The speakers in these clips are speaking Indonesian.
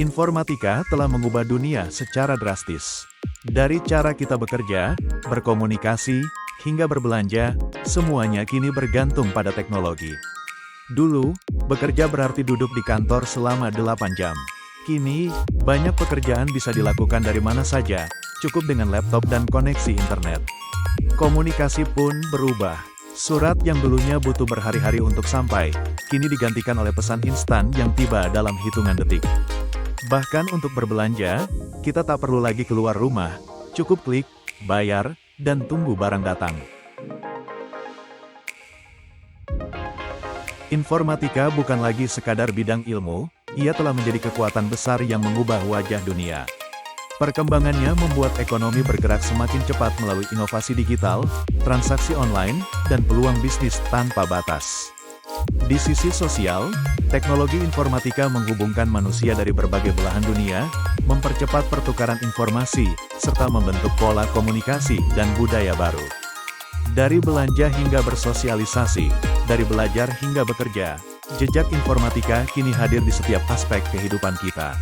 Informatika telah mengubah dunia secara drastis. Dari cara kita bekerja, berkomunikasi, hingga berbelanja, semuanya kini bergantung pada teknologi. Dulu, bekerja berarti duduk di kantor selama 8 jam. Kini, banyak pekerjaan bisa dilakukan dari mana saja, cukup dengan laptop dan koneksi internet. Komunikasi pun berubah. Surat yang dulunya butuh berhari-hari untuk sampai, kini digantikan oleh pesan instan yang tiba dalam hitungan detik. Bahkan untuk berbelanja, kita tak perlu lagi keluar rumah, cukup klik, bayar, dan tunggu barang datang. Informatika bukan lagi sekadar bidang ilmu, ia telah menjadi kekuatan besar yang mengubah wajah dunia. Perkembangannya membuat ekonomi bergerak semakin cepat melalui inovasi digital, transaksi online, dan peluang bisnis tanpa batas. Di sisi sosial, teknologi informatika menghubungkan manusia dari berbagai belahan dunia, mempercepat pertukaran informasi, serta membentuk pola komunikasi dan budaya baru. Dari belanja hingga bersosialisasi, dari belajar hingga bekerja, jejak informatika kini hadir di setiap aspek kehidupan kita.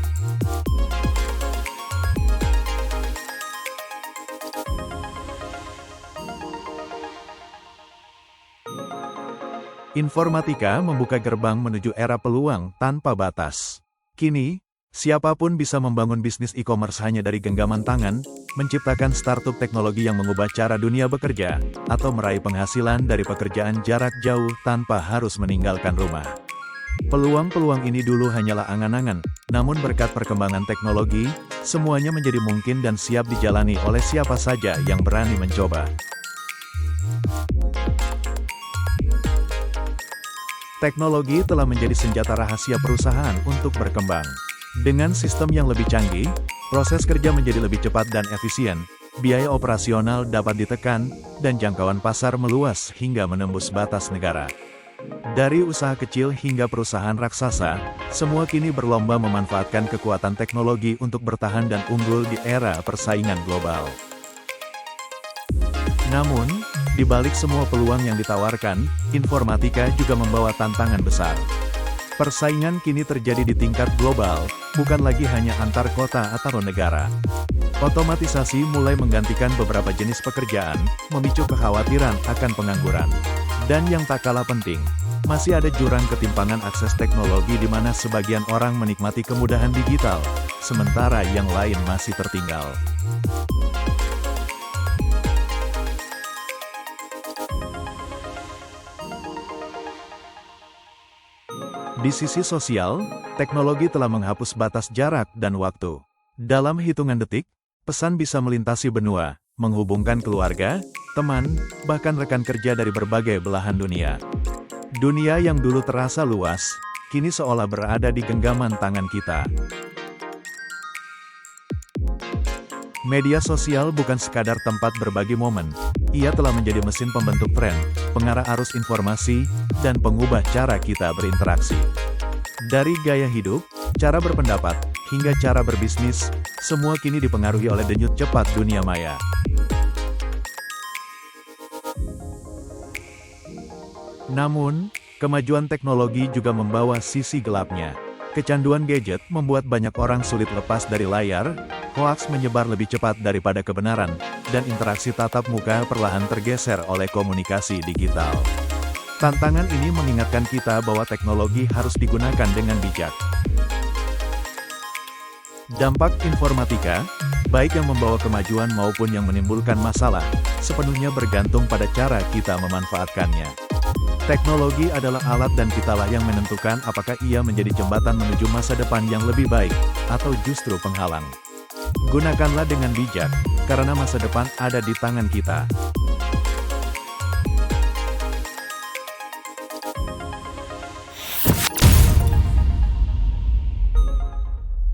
Informatika membuka gerbang menuju era peluang tanpa batas. Kini, siapapun bisa membangun bisnis e-commerce hanya dari genggaman tangan, menciptakan startup teknologi yang mengubah cara dunia bekerja, atau meraih penghasilan dari pekerjaan jarak jauh tanpa harus meninggalkan rumah. Peluang-peluang ini dulu hanyalah angan-angan, namun berkat perkembangan teknologi, semuanya menjadi mungkin dan siap dijalani oleh siapa saja yang berani mencoba. Teknologi telah menjadi senjata rahasia perusahaan untuk berkembang. Dengan sistem yang lebih canggih, proses kerja menjadi lebih cepat dan efisien, biaya operasional dapat ditekan, dan jangkauan pasar meluas hingga menembus batas negara. Dari usaha kecil hingga perusahaan raksasa, semua kini berlomba memanfaatkan kekuatan teknologi untuk bertahan dan unggul di era persaingan global. Namun, di balik semua peluang yang ditawarkan, informatika juga membawa tantangan besar. Persaingan kini terjadi di tingkat global, bukan lagi hanya antar kota atau negara. Otomatisasi mulai menggantikan beberapa jenis pekerjaan, memicu kekhawatiran akan pengangguran. Dan yang tak kalah penting, masih ada jurang ketimpangan akses teknologi di mana sebagian orang menikmati kemudahan digital, sementara yang lain masih tertinggal. Di sisi sosial, teknologi telah menghapus batas jarak dan waktu. Dalam hitungan detik, pesan bisa melintasi benua, menghubungkan keluarga, teman, bahkan rekan kerja dari berbagai belahan dunia. Dunia yang dulu terasa luas, kini seolah berada di genggaman tangan kita. Media sosial bukan sekadar tempat berbagi momen, ia telah menjadi mesin pembentuk tren, pengarah arus informasi, dan pengubah cara kita berinteraksi. Dari gaya hidup, cara berpendapat, hingga cara berbisnis, semua kini dipengaruhi oleh denyut cepat dunia maya. Namun, kemajuan teknologi juga membawa sisi gelapnya. Kecanduan gadget membuat banyak orang sulit lepas dari layar, hoaks menyebar lebih cepat daripada kebenaran, dan interaksi tatap muka perlahan tergeser oleh komunikasi digital. Tantangan ini mengingatkan kita bahwa teknologi harus digunakan dengan bijak. Dampak informatika, baik yang membawa kemajuan maupun yang menimbulkan masalah, sepenuhnya bergantung pada cara kita memanfaatkannya. Teknologi adalah alat dan kitalah yang menentukan apakah ia menjadi jembatan menuju masa depan yang lebih baik, atau justru penghalang. Gunakanlah dengan bijak, karena masa depan ada di tangan kita.